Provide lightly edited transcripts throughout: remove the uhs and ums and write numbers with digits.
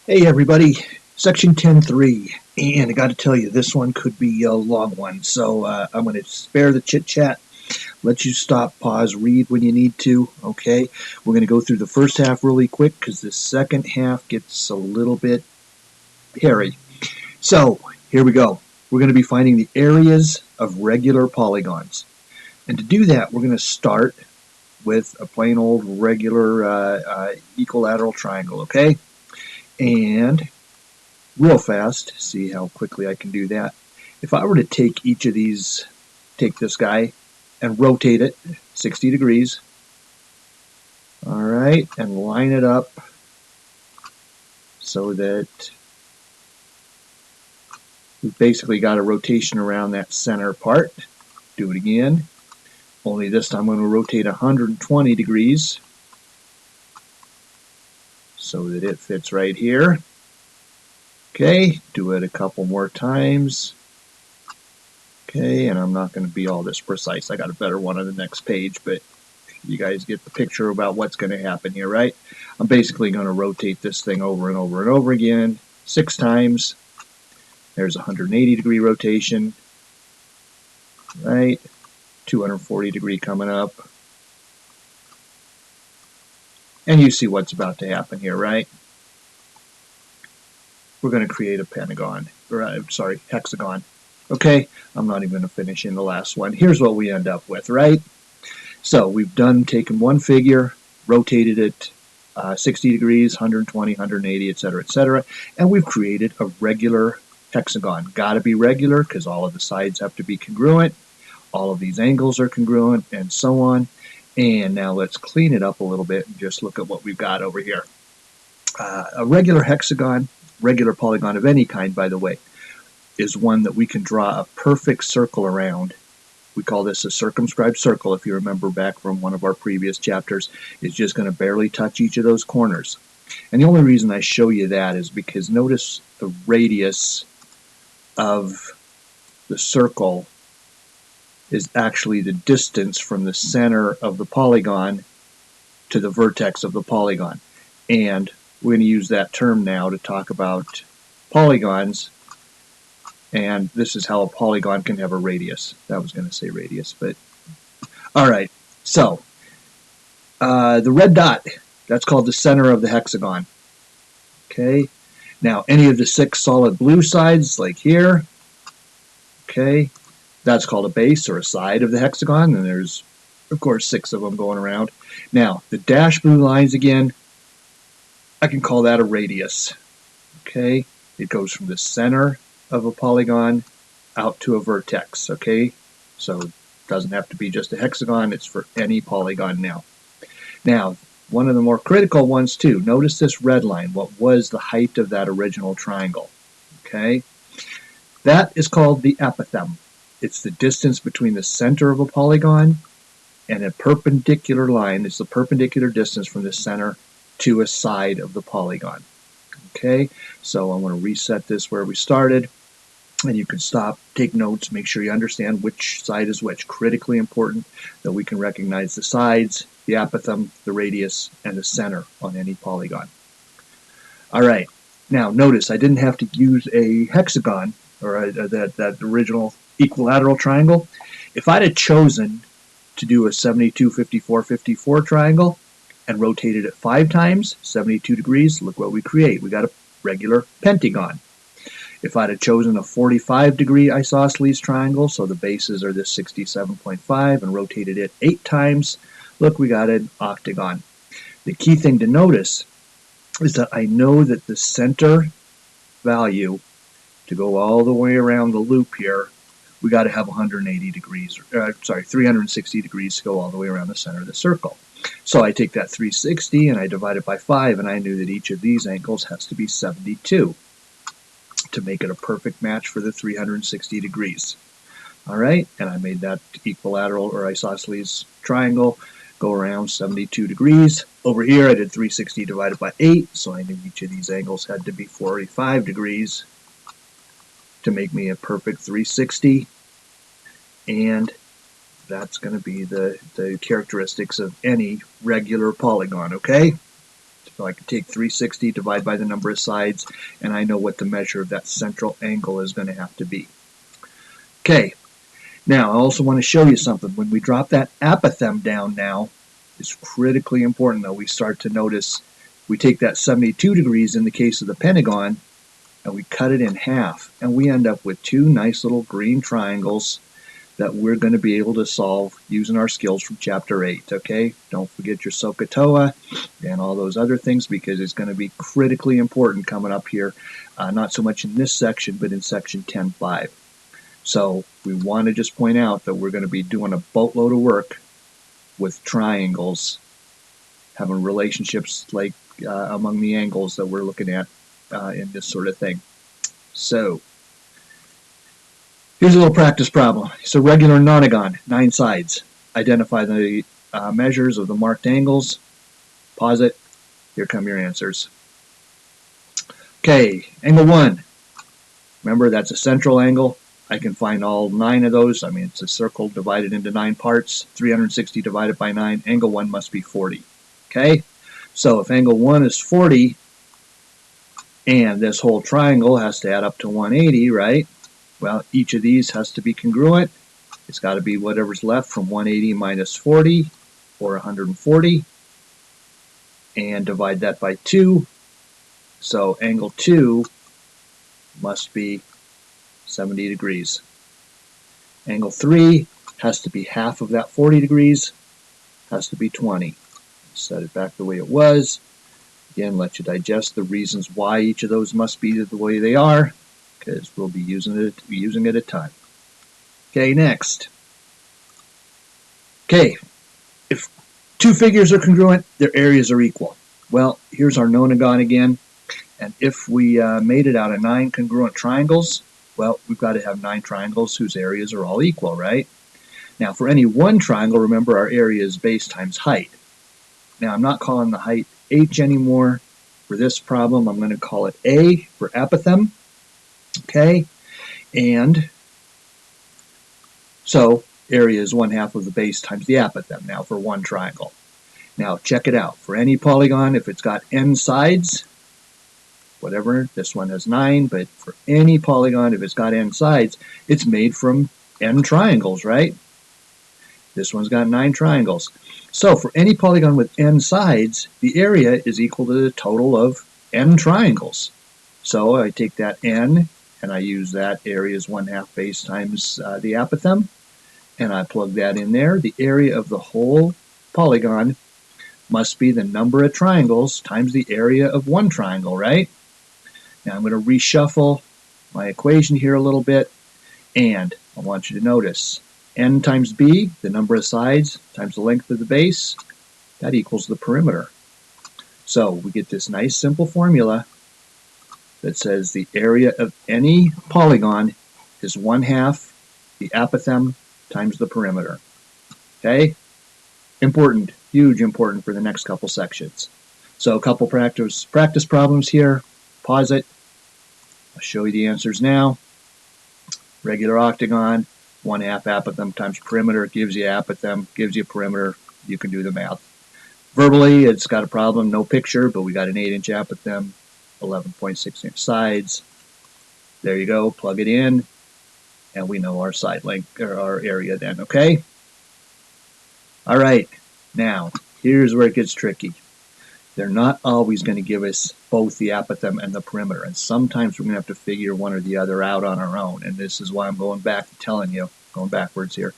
Hey everybody, section 10.3, and I got to tell you, this one could be a long one, so I'm going to spare the chit chat, let you stop, pause, read when you need to, okay? We're going to go through the first half really quick because the second half gets a little bit hairy. So, here we go. We're going to be finding the areas of regular polygons. And to do that, we're going to start with a plain old regular equilateral triangle, okay? And real fast, see how quickly I can do that. If I were to take each of these, take this guy and rotate it 60 degrees, all right, and line it up so that we've basically got a rotation around that center part. Do it again, only this time I'm going to rotate 120 degrees so that it fits right here. Okay, do it a couple more times. Okay, and I'm not going to be all this precise. I got a better one on the next page, but you guys get the picture about what's going to happen here, right? I'm basically going to rotate this thing over and over and over again 6 times. There's a 180 degree rotation, right? 240 degree coming up. And you see what's about to happen here, right? We're going to create a pentagon, or sorry, hexagon. Okay, I'm not even going to finish in the last one. Here's what we end up with, right? So we've taken one figure, rotated it 60 degrees, 120, 180, etc., and we've created a regular hexagon. Got to be regular because all of the sides have to be congruent, all of these angles are congruent, and so on. And now let's clean it up a little bit and just look at what we've got over here. A regular hexagon, regular polygon of any kind, by the way, is one that we can draw a perfect circle around. We call this a circumscribed circle. If you remember back from one of our previous chapters, it's just going to barely touch each of those corners. And the only reason I show you that is because notice the radius of the circle is actually the distance from the center of the polygon to the vertex of the polygon. And we're going to use that term now to talk about polygons. And this is how a polygon can have a radius. I was going to say radius, but all right. So the red dot, that's called the center of the hexagon. Okay. Now any of the 6 solid blue sides, like here, okay, that's called a base or a side of the hexagon. And there's, of course, 6 of them going around. Now the dashed blue lines again, I can call that a radius. Okay. It goes from the center of a polygon out to a vertex, okay? So it doesn't have to be just a hexagon, it's for any polygon now. Now, one of the more critical ones too, notice this red line, what was the height of that original triangle, okay? That is called the epithem. It's the distance between the center of a polygon and a perpendicular line. It's the perpendicular distance from the center to a side of the polygon. Okay, so I'm going to reset this where we started, and you can stop, take notes, make sure you understand which side is which. Critically important that we can recognize the sides, the epithem, the radius, and the center on any polygon. All right, now notice I didn't have to use a hexagon or that original equilateral triangle. If I'd have chosen to do a 72, 54, 54 triangle, and rotated it 5 times, 72 degrees, look what we create. We got a regular pentagon. If I'd have chosen a 45 degree isosceles triangle, so the bases are this 67.5, and rotated it 8 times, look, we got an octagon. The key thing to notice is that I know that the center value, to go all the way around the loop here, we got to have 180 degrees, 360 degrees to go all the way around the center of the circle. So I take that 360 and I divide it by 5, and I knew that each of these angles has to be 72 to make it a perfect match for the 360 degrees. All right, and I made that equilateral or isosceles triangle go around 72 degrees. Over here I did 360 divided by 8, so I knew each of these angles had to be 45 degrees to make me a perfect 360, and that's going to be the characteristics of any regular polygon, okay? So I can take 360, divide by the number of sides, and I know what the measure of that central angle is going to have to be. Okay, now I also want to show you something. When we drop that apothem down now, it's critically important that we start to notice we take that 72 degrees in the case of the pentagon, and we cut it in half, and we end up with two nice little green triangles that we're going to be able to solve using our skills from Chapter 8, okay? Don't forget your SOHCAHTOA and all those other things, because it's going to be critically important coming up here, not so much in this section, but in section 10.5. So we want to just point out that we're going to be doing a boatload of work with triangles, having relationships like among the angles that we're looking at in this sort of thing. So here's a little practice problem. It's a regular nonagon, 9 sides. Identify the measures of the marked angles. Pause it. Here come your answers. Okay, angle 1. Remember, that's a central angle. I can find all 9 of those. I mean, it's a circle divided into 9 parts. 360 divided by 9. Angle 1 must be 40. Okay? So if angle 1 is 40, and this whole triangle has to add up to 180, right? Well, each of these has to be congruent. It's got to be whatever's left from 180 minus 40, or 140. And divide that by 2. So angle 2 must be 70 degrees. Angle 3 has to be half of that 40 degrees, has to be 20. Set it back the way it was. Again, let you digest the reasons why each of those must be the way they are, because we'll be using it a ton. Okay, next. Okay, if two figures are congruent, their areas are equal. Well, here's our nonagon again, and if we made it out of 9 congruent triangles, well, we've got to have 9 triangles whose areas are all equal, right? Now, for any one triangle, remember our area is base times height. Now, I'm not calling the height h anymore. For this problem, I'm going to call it a for apothem. Okay, and so area is 1/2 of the base times the apothem now for one triangle. Now, check it out. For any polygon, if it's got n sides, whatever, this one has 9, but for any polygon, if it's got n sides, it's made from n triangles, right? This one's got 9 triangles. So for any polygon with n sides, the area is equal to the total of n triangles. So I take that n, and I use that area as 1/2 base times the apothem, and I plug that in there. The area of the whole polygon must be the number of triangles times the area of one triangle, right? Now I'm going to reshuffle my equation here a little bit, and I want you to notice n times b, the number of sides, times the length of the base, that equals the perimeter. So we get this nice simple formula that says the area of any polygon is 1/2 the apothem times the perimeter. Okay? Important, huge important for the next couple sections. So a couple practice problems here. Pause it. I'll show you the answers now. Regular octagon, 1/2 apothem times perimeter gives you apothem, gives you perimeter. You can do the math. Verbally, it's got a problem, no picture, but we got an 8-inch apothem, 11.6-inch sides. There you go, plug it in, and we know our side length, or our area then, okay? All right, now, here's where it gets tricky. They're not always going to give us both the apothem and the perimeter, and sometimes we're going to have to figure one or the other out on our own, and this is why I'm going back to telling you, going backwards here.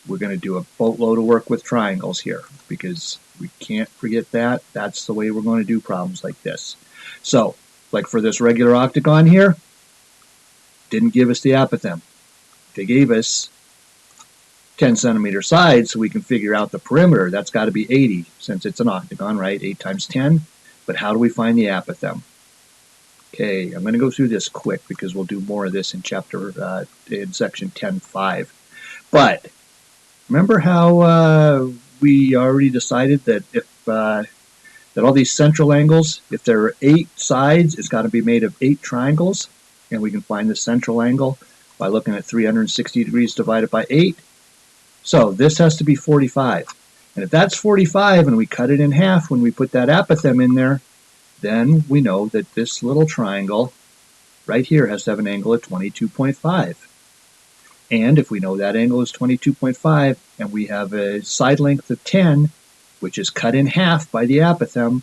We're going to do a boatload of work with triangles here, because we can't forget that. That's the way we're going to do problems like this. So, like for this regular octagon here, didn't give us the apothem. They gave us 10 centimeter sides, so we can figure out the perimeter. That's got to be 80, since it's an octagon, right? 8 times 10. But how do we find the apothem? Okay, I'm going to go through this quick because we'll do more of this in in section 10.5. But remember how we already decided that if that all these central angles, if there are 8 sides, it's got to be made of 8 triangles, and we can find the central angle by looking at 360 degrees divided by 8. So this has to be 45. And if that's 45 and we cut it in half when we put that apothem in there, then we know that this little triangle right here has to have an angle of 22.5. And if we know that angle is 22.5 and we have a side length of 10, which is cut in half by the apothem,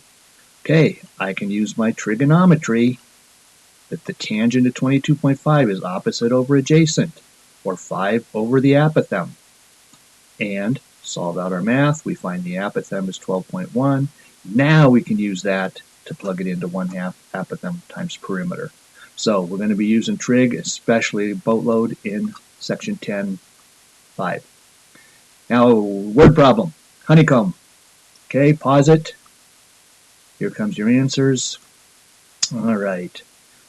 okay, I can use my trigonometry that the tangent of 22.5 is opposite over adjacent, or 5 over the apothem. And solve out our math, we find the apothem is 12.1. Now we can use that to plug it into 1/2 apothem times perimeter. So we're going to be using trig, especially boatload in section 10.5. Now, word problem, honeycomb. Okay, pause it. Here comes your answers. All right.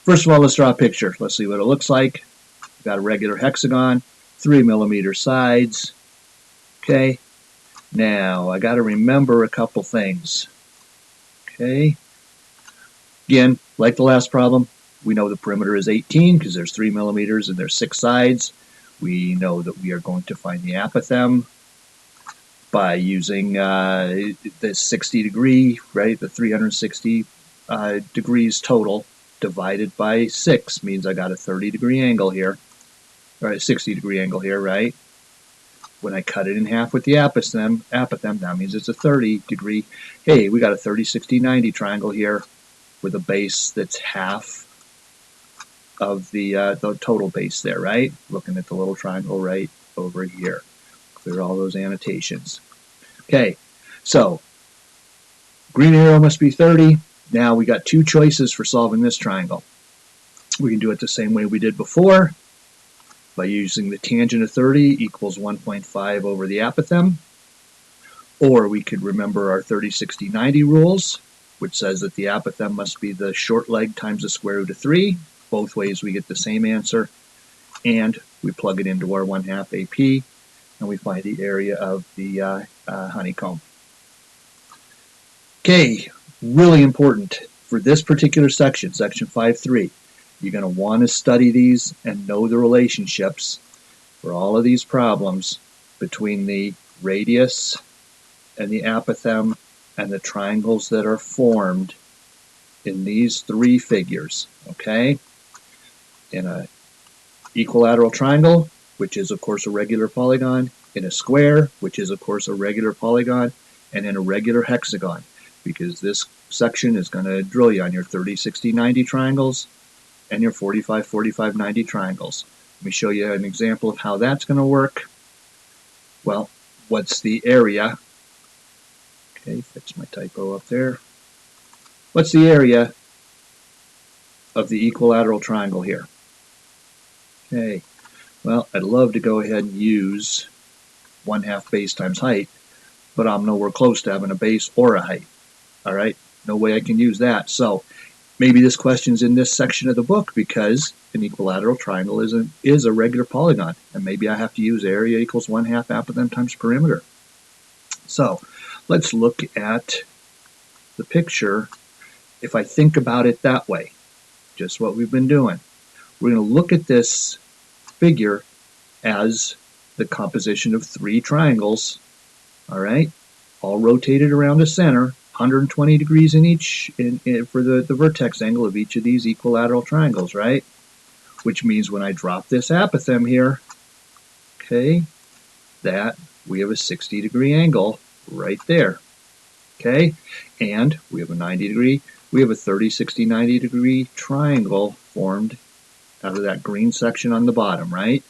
First of all, let's draw a picture. Let's see what it looks like. We've got a regular hexagon, 3mm sides. Okay. Now, I got to remember a couple things. Okay. Again, like the last problem, we know the perimeter is 18 because there's 3mm and there's 6 sides. We know that we are going to find the apothem by using the 60 degree, right? The 360 degrees total divided by 6 means I got a 30-degree angle here, or a 60-degree angle here, right? When I cut it in half with the apothem, that means it's a 30-degree. Hey, we got a 30, 60, 90 triangle here with a base that's half of the total base there, right? Looking at the little triangle right over here. Clear all those annotations. Okay, so green arrow must be 30. Now we got 2 choices for solving this triangle. We can do it the same way we did before by using the tangent of 30 equals 1.5 over the apothem. Or we could remember our 30, 60, 90 rules, which says that the apothem must be the short leg times the square root of 3. Both ways we get the same answer, and we plug it into our 1/2 AP, and we find the area of the honeycomb. Okay, really important for this particular section, section 5.3. You're going to want to study these and know the relationships for all of these problems between the radius and the apothem and the triangles that are formed in these 3 figures, okay? In a equilateral triangle, which is of course a regular polygon, in a square, which is of course a regular polygon, and in a regular hexagon, because this section is going to drill you on your 30, 60, 90 triangles and your 45, 45, 90 triangles. Let me show you an example of how that's going to work. Well, what's the area? Okay, fix my typo up there. What's the area of the equilateral triangle here? Okay, well, I'd love to go ahead and use 1/2 base times height, but I'm nowhere close to having a base or a height. All right, no way I can use that. So maybe this question's in this section of the book because an equilateral triangle is a regular polygon, and maybe I have to use area equals 1/2 apothem times perimeter. So let's look at the picture if I think about it that way, just what we've been doing. We're going to look at this figure as the composition of 3 triangles, all right, all rotated around the center, 120 degrees in each for the vertex angle of each of these equilateral triangles, right? Which means when I drop this apothem here, okay, that we have a 60-degree angle right there, okay? And we have a 90-degree, we have a 30, 60, 90-degree triangle formed out of that green section on the bottom, right?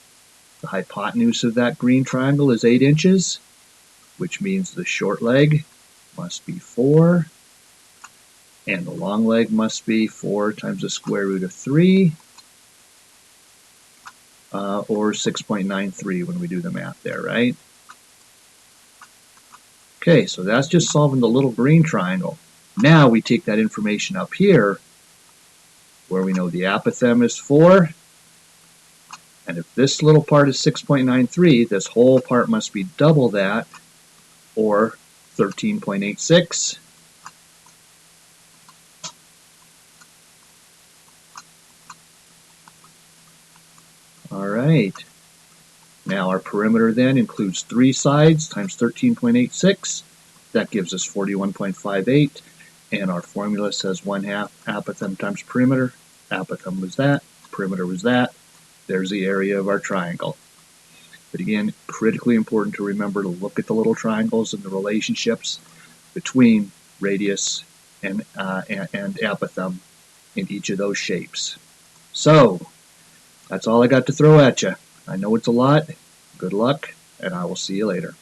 The hypotenuse of that green triangle is 8 inches, which means the short leg must be 4, and the long leg must be 4 times the square root of 3, or 6.93 when we do the math there, right? Okay, so that's just solving the little green triangle. Now we take that information up here, where we know the apothem is 4, and if this little part is 6.93, this whole part must be double that, or 13.86. All right. Now our perimeter then includes 3 sides times 13.86. That gives us 41.58. And our formula says 1/2 apothem times perimeter. Apothem was that, perimeter was that. There's the area of our triangle. But again, critically important to remember to look at the little triangles and the relationships between radius and apothem in each of those shapes. So, that's all I got to throw at you. I know it's a lot. Good luck, and I will see you later.